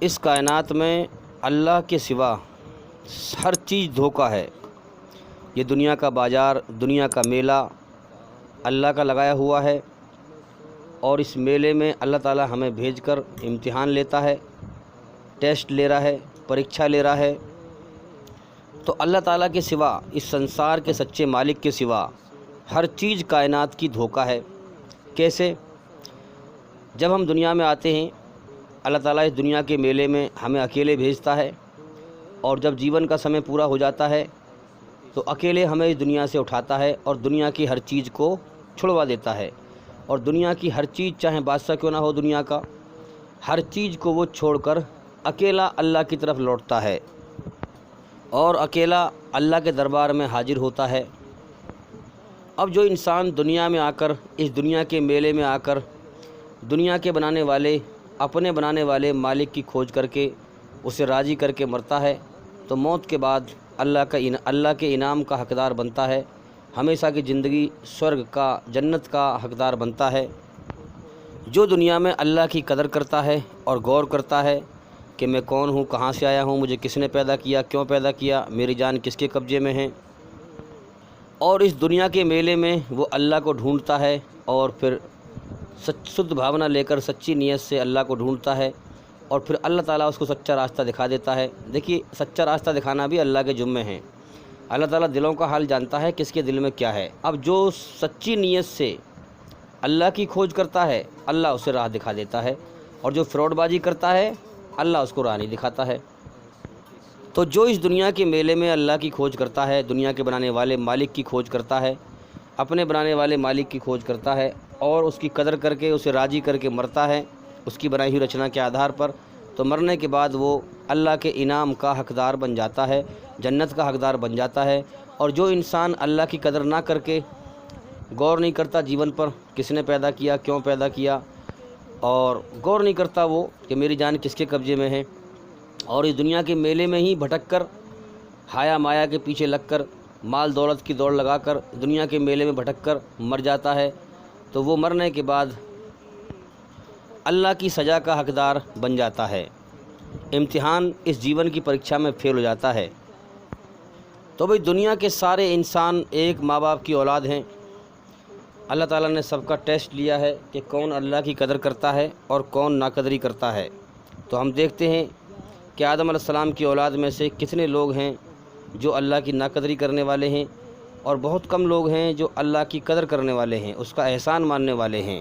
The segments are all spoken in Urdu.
اس کائنات میں اللہ کے سوا ہر چیز دھوکہ ہے۔ یہ دنیا کا بازار، دنیا کا میلہ اللہ کا لگایا ہوا ہے، اور اس میلے میں اللہ تعالی ہمیں بھیج کر امتحان لیتا ہے، ٹیسٹ لے رہا ہے، پریکشا لے رہا ہے۔ تو اللہ تعالیٰ کے سوا، اس سنسار کے سچے مالک کے سوا ہر چیز کائنات کی دھوکہ ہے۔ کیسے؟ جب ہم دنیا میں آتے ہیں، اللہ تعالیٰ اس دنیا کے میلے میں ہمیں اکیلے بھیجتا ہے، اور جب جیون کا سمے پورا ہو جاتا ہے تو اکیلے ہمیں اس دنیا سے اٹھاتا ہے اور دنیا کی ہر چیز کو چھڑوا دیتا ہے۔ اور دنیا کی ہر چیز، چاہے بادشاہ کیوں نہ ہو دنیا کا، ہر چیز کو وہ چھوڑ کر اکیلا اللہ کی طرف لوٹتا ہے اور اکیلا اللہ کے دربار میں حاضر ہوتا ہے۔ اب جو انسان دنیا میں آ کر، اس دنیا کے میلے میں آ کر دنیا کے بنانے والے، اپنے بنانے والے مالک کی کھوج کر کے اسے راضی کر کے مرتا ہے، تو موت کے بعد اللہ کے انعام کا حقدار بنتا ہے، ہمیشہ کی زندگی، سورگ کا، جنت کا حقدار بنتا ہے۔ جو دنیا میں اللہ کی قدر کرتا ہے اور غور کرتا ہے کہ میں کون ہوں، کہاں سے آیا ہوں، مجھے کس نے پیدا کیا، کیوں پیدا کیا، میری جان کس کے قبضے میں ہے، اور اس دنیا کے میلے میں وہ اللہ کو ڈھونڈتا ہے، اور پھر شدھ بھاونا لے کر سچی نیت سے اللہ کو ڈھونڈتا ہے، اور پھر اللہ تعالیٰ اس کو سچا راستہ دکھا دیتا ہے۔ دیکھیے، سچا راستہ دکھانا بھی اللہ کے ذمے ہے۔ اللہ تعالیٰ دلوں کا حال جانتا ہے، کس کے دل میں کیا ہے۔ اب جو سچی نیت سے اللہ کی کھوج کرتا ہے، اللہ اسے راہ دکھا دیتا ہے، اور جو فراڈ بازی کرتا ہے، اللہ اس کو راہ نہیں دکھاتا ہے۔ تو جو اس دنیا کے میلے میں اللہ کی کھوج کرتا ہے، دنیا کے بنانے والے مالک کی کھوج کرتا ہے، اپنے بنانے والے مالک کی کھوج کرتا ہے، اور اس کی قدر کر کے اسے راضی کر کے مرتا ہے اس کی بنائی ہوئی رچنا کے آدھار پر، تو مرنے کے بعد وہ اللہ کے انعام کا حقدار بن جاتا ہے، جنت کا حقدار بن جاتا ہے۔ اور جو انسان اللہ کی قدر نہ کر کے غور نہیں کرتا جیون پر، کس نے پیدا کیا، کیوں پیدا کیا، اور غور نہیں کرتا وہ کہ میری جان کس کے قبضے میں ہے، اور اس دنیا کے میلے میں ہی بھٹک کر، حایا مایا کے پیچھے لگ کر، مال دولت کی دوڑ لگا کر دنیا کے میلے میں بھٹک کر مر جاتا ہے، تو وہ مرنے کے بعد اللہ کی سزا کا حقدار بن جاتا ہے، امتحان اس جیون کی پریکشا میں فیل ہو جاتا ہے۔ تو بھئی دنیا کے سارے انسان ایک ماں باپ کی اولاد ہیں۔ اللہ تعالیٰ نے سب کا ٹیسٹ لیا ہے کہ کون اللہ کی قدر کرتا ہے اور کون ناقدری کرتا ہے۔ تو ہم دیکھتے ہیں کہ آدم علیہ السلام کی اولاد میں سے کتنے لوگ ہیں جو اللہ کی ناقدری کرنے والے ہیں، اور بہت کم لوگ ہیں جو اللہ کی قدر کرنے والے ہیں، اس کا احسان ماننے والے ہیں۔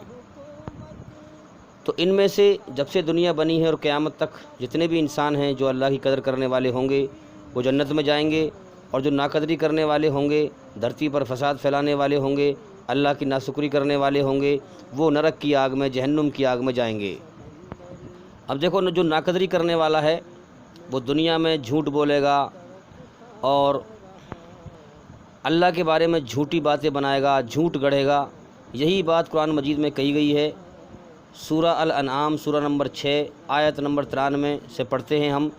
تو ان میں سے جب سے دنیا بنی ہے اور قیامت تک جتنے بھی انسان ہیں جو اللہ کی قدر کرنے والے ہوں گے وہ جنت میں جائیں گے، اور جو ناقدری کرنے والے ہوں گے، دھرتی پر فساد پھیلانے والے ہوں گے، اللہ کی ناشکری کرنے والے ہوں گے، وہ نرک کی آگ میں، جہنم کی آگ میں جائیں گے۔ اب دیکھو، جو ناقدری کرنے والا ہے وہ دنیا میں جھوٹ بولے گا اور اللہ کے بارے میں جھوٹی باتیں بنائے گا، جھوٹ گڑھے گا۔ یہی بات قرآن مجید میں کہی گئی ہے، سورہ الانعام سورہ نمبر 6 آیت نمبر 93 سے پڑھتے ہیں ہم۔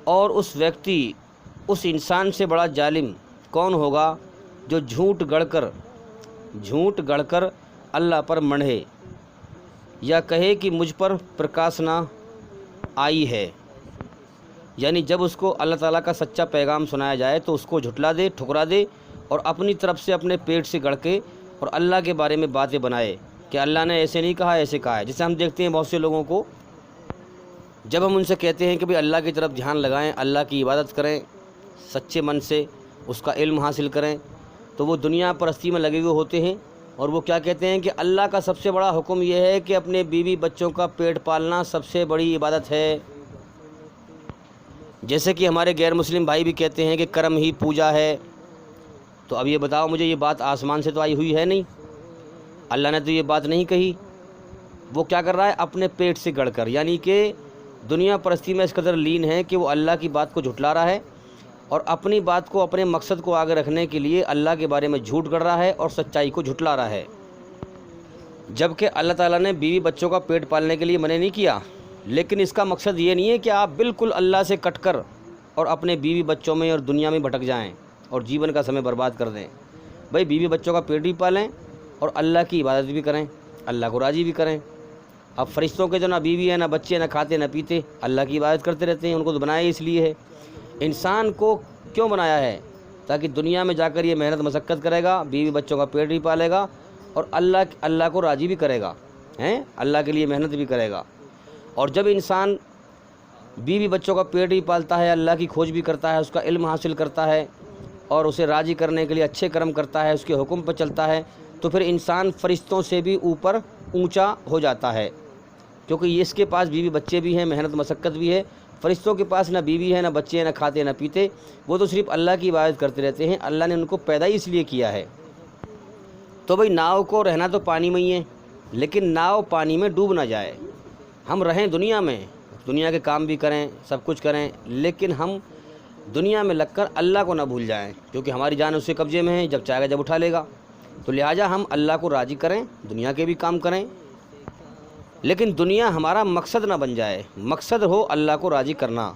اور اس ویکتی، اس انسان سے بڑا ظالم کون ہوگا جو جھوٹ گڑھ کر اللہ پر مڑھے، یا کہے کہ مجھ پر پرکاشنا آئی ہے، یعنی جب اس کو اللہ تعالیٰ کا سچا پیغام سنایا جائے تو اس کو جھٹلا دے، ٹھکرا دے، اور اپنی طرف سے اپنے پیٹ سے گڑھ کے اور اللہ کے بارے میں باتیں بنائے کہ اللہ نے ایسے نہیں کہا، ایسے کہا ہے۔ جسے ہم دیکھتے ہیں بہت سے لوگوں کو، جب ہم ان سے کہتے ہیں کہ بھئی اللہ کی طرف دھیان لگائیں، اللہ کی عبادت کریں سچے من سے، اس کا علم حاصل کریں، تو وہ دنیا پرستی میں لگے ہوئے ہوتے ہیں، اور وہ کیا کہتے ہیں کہ اللہ کا سب سے بڑا حکم یہ ہے کہ اپنے بیوی بچوں کا پیٹ پالنا سب سے بڑی عبادت ہے۔ جیسے کہ ہمارے غیر مسلم بھائی بھی کہتے ہیں کہ کرم ہی پوجا ہے۔ تو اب یہ بتاؤ مجھے، یہ بات آسمان سے تو آئی ہوئی ہے نہیں، اللہ نے تو یہ بات نہیں کہی۔ وہ کیا کر رہا ہے؟ اپنے پیٹ سے گڑھ کر، یعنی کہ دنیا پرستی میں اس قدر لین ہے کہ وہ اللہ کی بات کو جھٹلا رہا ہے، اور اپنی بات کو، اپنے مقصد کو آگے رکھنے کے لیے اللہ کے بارے میں جھوٹ گڑھ رہا ہے اور سچائی کو جھٹلا رہا ہے۔ جبکہ اللہ تعالیٰ نے بیوی بچوں کا پیٹ پالنے کے لیے منع نہیں کیا، لیکن اس کا مقصد یہ نہیں ہے کہ آپ بالکل اللہ سے کٹ کر اور اپنے بیوی بچوں میں اور دنیا میں بھٹک جائیں اور جیون کا سمے برباد کر دیں۔ بھئی بیوی بچوں کا پیٹ بھی پالیں اور اللہ کی عبادت بھی کریں، اللہ کو راضی بھی کریں۔ اب فرشتوں کے جو نہ بیوی ہے، نہ بچے، نہ کھاتے، نہ پیتے، اللہ کی عبادت کرتے رہتے ہیں، ان کو تو بنایا اس لیے ہے۔ انسان کو کیوں بنایا ہے؟ تاکہ دنیا میں جا کر یہ محنت مشقت کرے گا، بیوی بچوں کا پیٹ بھی پالے گا، اور اللہ کو راضی بھی کرے گا، اللہ کے لیے محنت بھی کرے گا۔ اور جب انسان بیوی بچوں کا پیٹ بھی پالتا ہے، اللہ کی کھوج بھی کرتا ہے، اس کا علم حاصل کرتا ہے، اور اسے راضی کرنے کے لیے اچھے کرم کرتا ہے، اس کے حکم پر چلتا ہے، تو پھر انسان فرشتوں سے بھی اوپر اونچا ہو جاتا ہے، کیونکہ اس کے پاس بیوی بچے بھی ہیں، محنت مشقت بھی ہے۔ فرشتوں کے پاس نہ بیوی ہے، نہ بچے ہیں، نہ کھاتے نہ پیتے، وہ تو صرف اللہ کی عبادت کرتے رہتے ہیں۔ اللہ نے ان کو پیدا ہی اس لیے کیا ہے۔ تو بھئی ناؤ کو رہنا تو پانی میں ہی ہے، لیکن ناؤ پانی میں ڈوب نہ جائے۔ ہم رہیں دنیا میں، دنیا کے کام بھی کریں، سب کچھ کریں، لیکن ہم دنیا میں لگ کر اللہ کو نہ بھول جائیں، کیونکہ ہماری جان اس کے قبضے میں ہے، جب چاہے گا جب اٹھا لے گا۔ تو لہٰذا ہم اللہ کو راضی کریں، دنیا کے بھی کام کریں، لیکن دنیا ہمارا مقصد نہ بن جائے، مقصد ہو اللہ کو راضی کرنا۔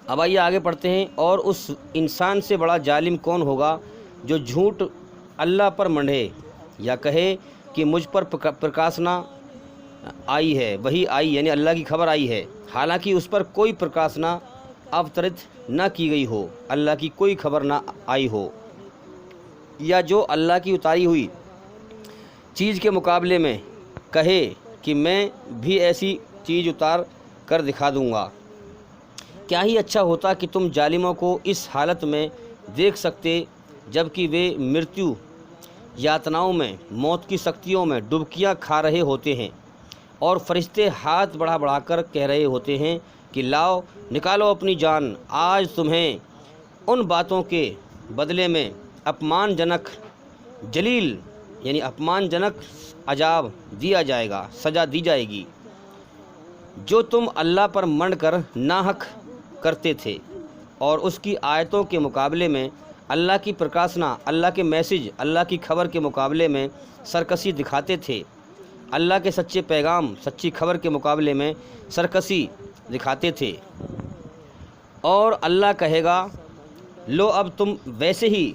اب آئیے آگے پڑھتے ہیں۔ اور اس انسان سے بڑا ظالم کون ہوگا جو جھوٹ اللہ پر منڈھے یا کہے کہ مجھ پر پرکاشنا آئی ہے، وہی آئی یعنی اللہ کی خبر آئی ہے، حالانکہ اس پر کوئی پرکاشنا اوترت نہ کی گئی ہو، اللہ کی کوئی خبر نہ آئی ہو، یا جو اللہ کی اتاری ہوئی چیز کے مقابلے میں کہے کہ میں بھی ایسی چیز اتار کر دکھا دوں گا۔ کیا ہی اچھا ہوتا کہ تم ظالموں کو اس حالت میں دیکھ سکتے جبکہ وہ مرتیو یاتناؤں میں، موت کی سختیوں میں ڈبکیاں کھا رہے ہوتے ہیں، اور فرشتے ہاتھ بڑھا بڑھا کر کہہ رہے ہوتے ہیں کہ لاؤ نکالو اپنی جان، آج تمہیں ان باتوں کے بدلے میں اپمان جنک جلیل یعنی اپمان جنک عذاب دیا جائے گا، سزا دی جائے گی، جو تم اللہ پر منڈ کر ناحق کرتے تھے، اور اس کی آیتوں کے مقابلے میں اللہ کی پرکاشنا، اللہ کے میسج، اللہ کی خبر کے مقابلے میں سرکشی دکھاتے تھے، اللہ کے سچے پیغام، سچی خبر کے مقابلے میں سرکشی دکھاتے تھے۔ اور اللہ کہے گا لو اب تم ویسے ہی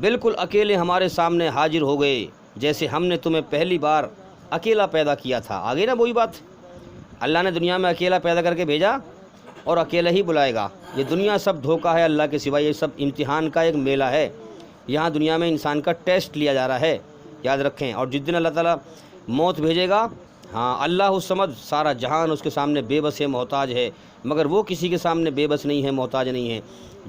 بالکل اکیلے ہمارے سامنے حاضر ہو گئے جیسے ہم نے تمہیں پہلی بار اکیلا پیدا کیا تھا۔ آگے نا وہی بات، اللہ نے دنیا میں اکیلا پیدا کر کے بھیجا اور اکیلا ہی بلائے گا۔ یہ دنیا سب دھوکہ ہے اللہ کے سوا، یہ سب امتحان کا ایک میلہ ہے۔ یہاں دنیا میں انسان کا ٹیسٹ لیا جا رہا ہے، یاد رکھیں۔ اور جس دن اللہ تعالیٰ موت بھیجے گا، ہاں اللہ الصمد، سارا جہان اس کے سامنے بے بس ہے، محتاج ہے، مگر وہ کسی کے سامنے بے بس نہیں ہے، محتاج نہیں ہے۔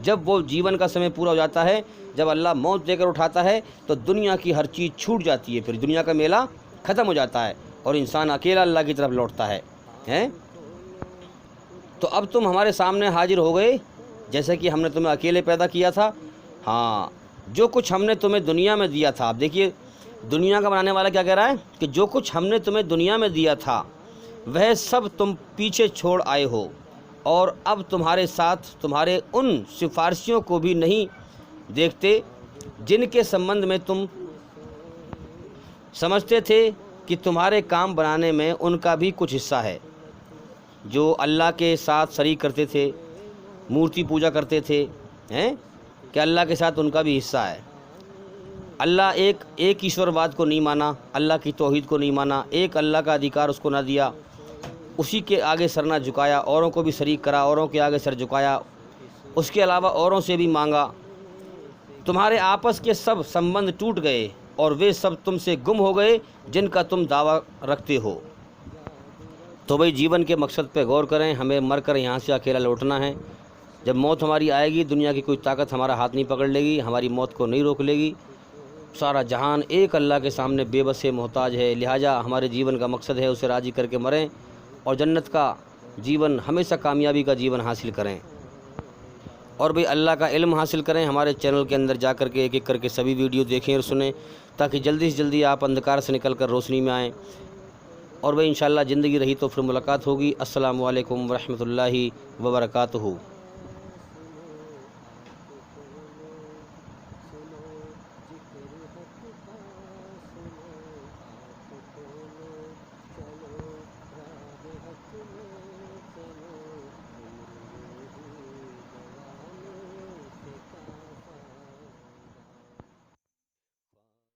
جب وہ جیون کا سمے پورا ہو جاتا ہے، جب اللہ موت دے کر اٹھاتا ہے، تو دنیا کی ہر چیز چھوٹ جاتی ہے، پھر دنیا کا میلہ ختم ہو جاتا ہے اور انسان اکیلا اللہ کی طرف لوٹتا ہے۔ تو اب تم ہمارے سامنے حاضر ہو گئے جیسے کہ ہم نے تمہیں اکیلے پیدا کیا تھا۔ ہاں، جو کچھ ہم نے تمہیں دنیا میں دیا تھا، آپ دیکھیے دنیا کا بنانے والا کیا کہہ رہا ہے کہ جو کچھ ہم نے تمہیں دنیا میں دیا تھا وہ سب تم پیچھے چھوڑ آئے ہو، اور اب تمہارے ساتھ تمہارے ان سفارشیوں کو بھی نہیں دیکھتے جن کے سمبندھ میں تم سمجھتے تھے کہ تمہارے کام بنانے میں ان کا بھی کچھ حصہ ہے۔ جو اللہ کے ساتھ شریک کرتے تھے، مورتی پوجا کرتے تھے، کہ اللہ کے ساتھ ان کا بھی حصہ ہے۔ اللہ ایک ایشور واد کو نہیں مانا، اللہ کی توحید کو نہیں مانا، ایک اللہ کا ادھیکار اس کو نہ دیا، اسی کے آگے سر نہ جھکایا، اوروں کو بھی شریک کرا، اوروں کے آگے سر جھکایا، اس کے علاوہ اوروں سے بھی مانگا۔ تمہارے آپس کے سب سمبند ٹوٹ گئے اور وہ سب تم سے گم ہو گئے جن کا تم دعویٰ رکھتے ہو۔ تو بھئی جیون کے مقصد پہ غور کریں، ہمیں مر کر یہاں سے اکیلا لوٹنا ہے۔ جب موت ہماری آئے گی، دنیا کی کوئی طاقت ہمارا ہاتھ نہیں پکڑ لے گی، ہماری موت کو نہیں روک لے گی۔ سارا جہان ایک اللہ کے سامنے بے بس ہے، محتاج ہے، لہٰذا ہمارے جیون کا مقصد ہے اسے راضی کر کے مریں اور جنت کا جیون، ہمیشہ کامیابی کا جیون حاصل کریں، اور بھئی اللہ کا علم حاصل کریں۔ ہمارے چینل کے اندر جا کر کے ایک ایک کر کے سبھی ویڈیو دیکھیں اور سنیں، تاکہ جلدی سے جلدی آپ اندھکار سے نکل کر روشنی میں آئیں، اور بھئی انشاءاللہ زندگی رہی تو پھر ملاقات ہوگی۔ السلام علیکم ورحمۃ اللہ وبرکاتہ۔